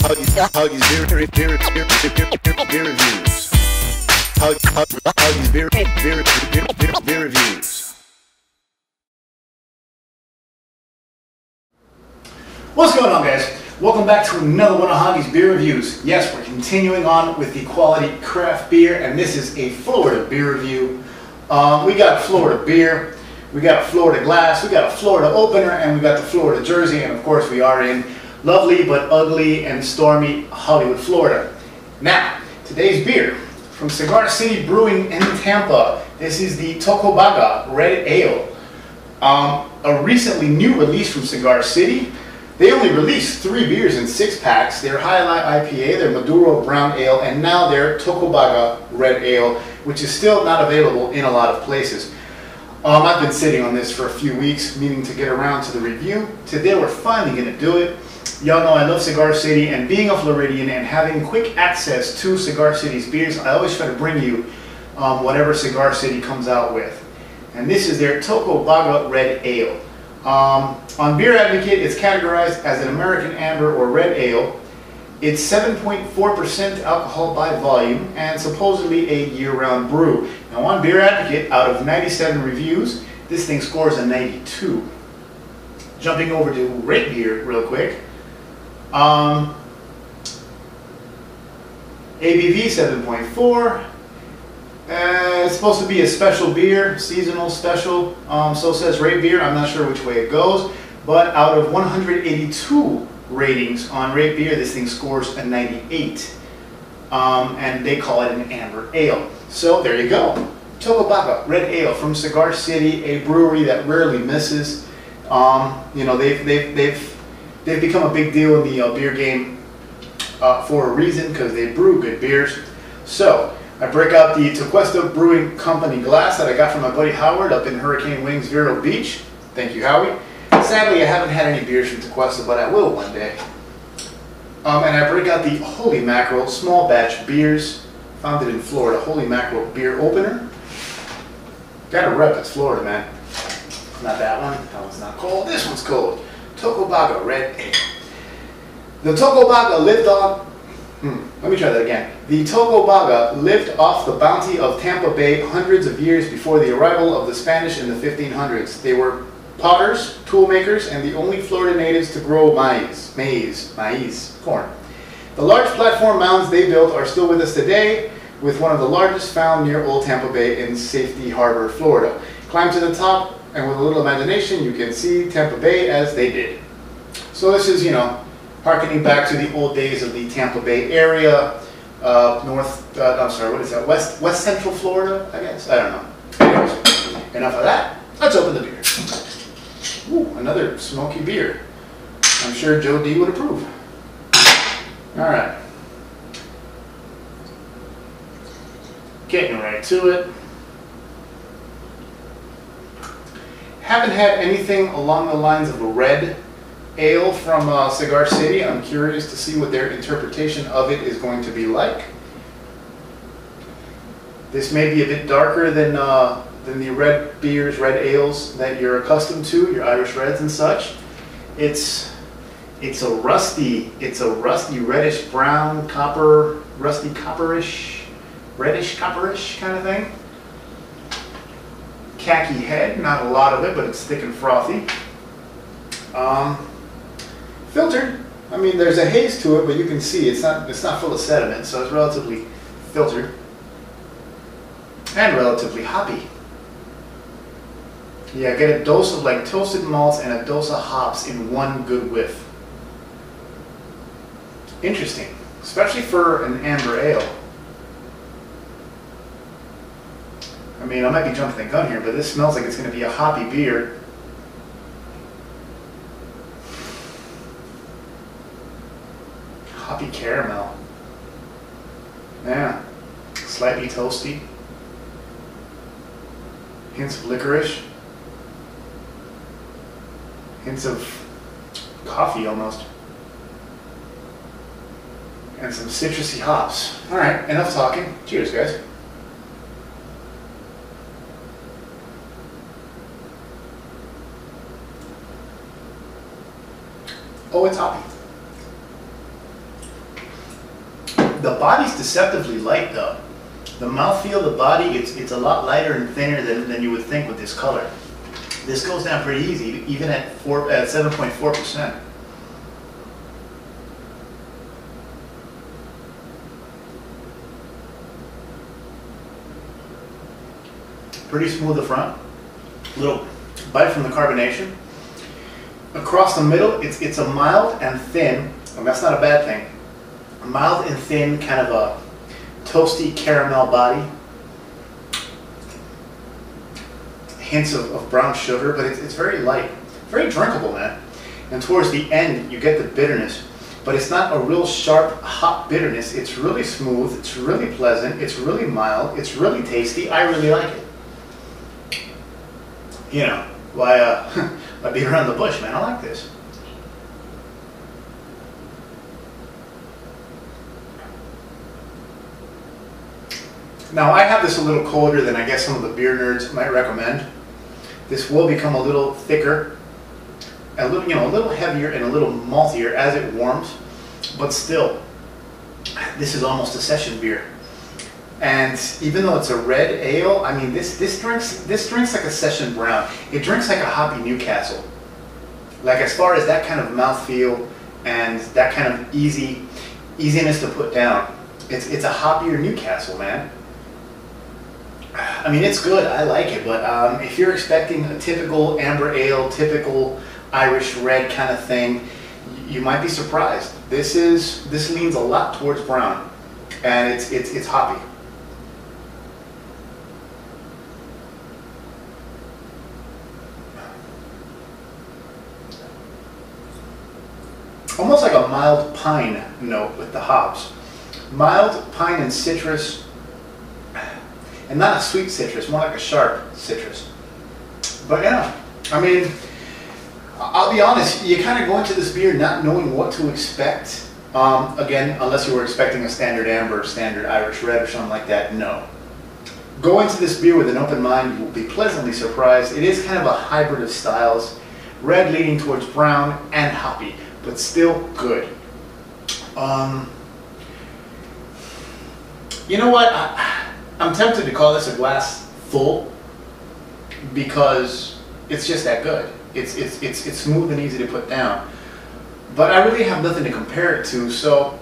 Hoggie's beer reviews. Hoggie's beer reviews. What's going on, guys? Welcome back to another one of Hoggie's beer reviews. Yes, we're continuing on with the quality craft beer, and this is a Florida beer review. We got Florida beer, we got Florida glass, we got a Florida opener, and we got the Florida jersey, and of course we are in lovely but ugly and stormy Hollywood, Florida. Now, today's beer from Cigar City Brewing in Tampa. This is the Tocobaga Red Ale. A recently new release from Cigar City. They only released 3 beers in 6 packs. Their Highlight IPA, their Maduro Brown Ale, and now their Tocobaga Red Ale, which is still not available in a lot of places. I've been sitting on this for a few weeks, meaning to get around to the review. Today we're finally going to do it. Y'all know I love Cigar City, and being a Floridian and having quick access to Cigar City's beers, I always try to bring you whatever Cigar City comes out with. And this is their Tocobaga Red Ale. On Beer Advocate, it's categorized as an American Amber or Red Ale. It's 7.4% alcohol by volume and supposedly a year-round brew. Now on Beer Advocate, out of 97 reviews, this thing scores a 92. Jumping over to Rate Beer real quick. ABV 7.4. It's supposed to be a special beer, seasonal special, so says Rate Beer. I'm not sure which way it goes, but out of 182 ratings on Rate Beer, this thing scores a 98, and they call it an Amber Ale. So there you go, Tocobaga Red Ale from Cigar City, a brewery that rarely misses. You know, they've become a big deal in the beer game for a reason, because they brew good beers. So I break out the Tequesta Brewing Company glass that I got from my buddy Howard up in Hurricane Wings, Vero Beach. Thank you, Howie. Sadly, I haven't had any beers from Tequesta, but I will one day. And I break out the Holy Mackerel small batch beers, founded in Florida. Holy Mackerel beer opener. Gotta rep, it's Florida, man. Not that one. That one's not cold. This one's cold. Tocobaga Red Ale. The Tocobaga lived on. Let me try that again. The Tocobaga lived off the bounty of Tampa Bay hundreds of years before the arrival of the Spanish in the 1500s. They were potters, tool makers, and the only Florida natives to grow maize, corn. The large platform mounds they built are still with us today, with one of the largest found near Old Tampa Bay in Safety Harbor, Florida. Climb to the top, and with a little imagination, you can see Tampa Bay as they did. So this is, you know, harkening back to the old days of the Tampa Bay area, I'm sorry, what is that? West Central Florida, I guess? I don't know. Anyways, enough of that. Let's open the beer. Ooh, another smoky beer. I'm sure Joe D would approve. All right. Getting right to it. Haven't had anything along the lines of a red ale from Cigar City. I'm curious to see what their interpretation of it is going to be like. This may be a bit darker than the red beers, red ales that you're accustomed to, your Irish Reds and such. It's a rusty reddish brown, copper, rusty copperish, reddish copperish kind of thing. Khaki head, not a lot of it, but it's thick and frothy. Filtered. I mean, there's a haze to it, but you can see it's not full of sediment, so it's relatively filtered and relatively hoppy. Yeah, get a dose of like toasted malts and a dose of hops in one good whiff. Interesting, especially for an amber ale. I mean, I might be jumping the gun here, but this smells like it's going to be a hoppy beer. Hoppy caramel. Yeah, slightly toasty. Hints of licorice. Hints of coffee almost. And some citrusy hops. Alright, enough talking. Cheers, guys. Oh, it's hoppy. The body's deceptively light though. The mouthfeel, the body, it's a lot lighter and thinner than you would think with this color. This goes down pretty easy, even at 7.4%. Pretty smooth the front. Little bite from the carbonation. Across the middle, it's a mild and thin, and that's not a bad thing. A mild and thin, kind of a toasty caramel body. Hints of brown sugar, but it's very light. Very drinkable, man. And towards the end, you get the bitterness, but it's not a real sharp, hot bitterness. It's really smooth, it's really pleasant, it's really mild, it's really tasty. I really like it. You know, why beat around the bush, man? I like this. Now I have this a little colder than I guess some of the beer nerds might recommend. This will become a little thicker, a little heavier and a little maltier as it warms, but still, this is almost a session beer. And even though it's a red ale, I mean this drinks like a session brown. It drinks like a hoppy Newcastle. Like as far as that kind of mouthfeel and that kind of easiness to put down, it's a hoppier Newcastle, man. I mean, it's good. I like it, but if you're expecting a typical amber ale, typical Irish red kind of thing, you might be surprised. This leans a lot towards brown, and it's hoppy. Almost like a mild pine note with the hops. Mild pine and citrus. And not a sweet citrus, more like a sharp citrus. But yeah, I mean, I'll be honest, you kind of go into this beer not knowing what to expect. Again, unless you were expecting a standard amber, standard Irish red or something like that, no. Go into this beer with an open mind, you will be pleasantly surprised. It is kind of a hybrid of styles, red leaning towards brown and hoppy, but still good. You know what? I'm tempted to call this a glass full because it's just that good. It's smooth and easy to put down. But I really have nothing to compare it to, so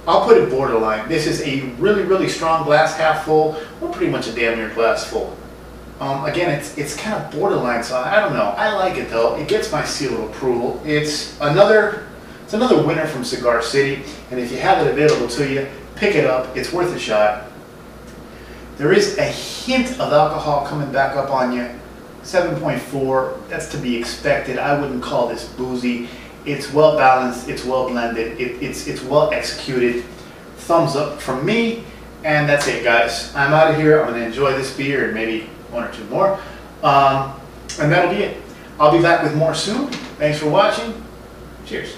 I'll put it borderline. This is a really, really strong glass half full, or pretty much a damn near glass full. Again, it's kind of borderline, so I don't know. I like it though. It gets my seal of approval. It's another winner from Cigar City, and if you have it available to you, pick it up. It's worth a shot. There is a hint of alcohol coming back up on you. 7.4, that's to be expected. I wouldn't call this boozy. It's well balanced, it's well blended, it's well executed. Thumbs up from me, and that's it, guys. I'm out of here. I'm going to enjoy this beer and maybe one or two more. And that'll be it. I'll be back with more soon. Thanks for watching. Cheers.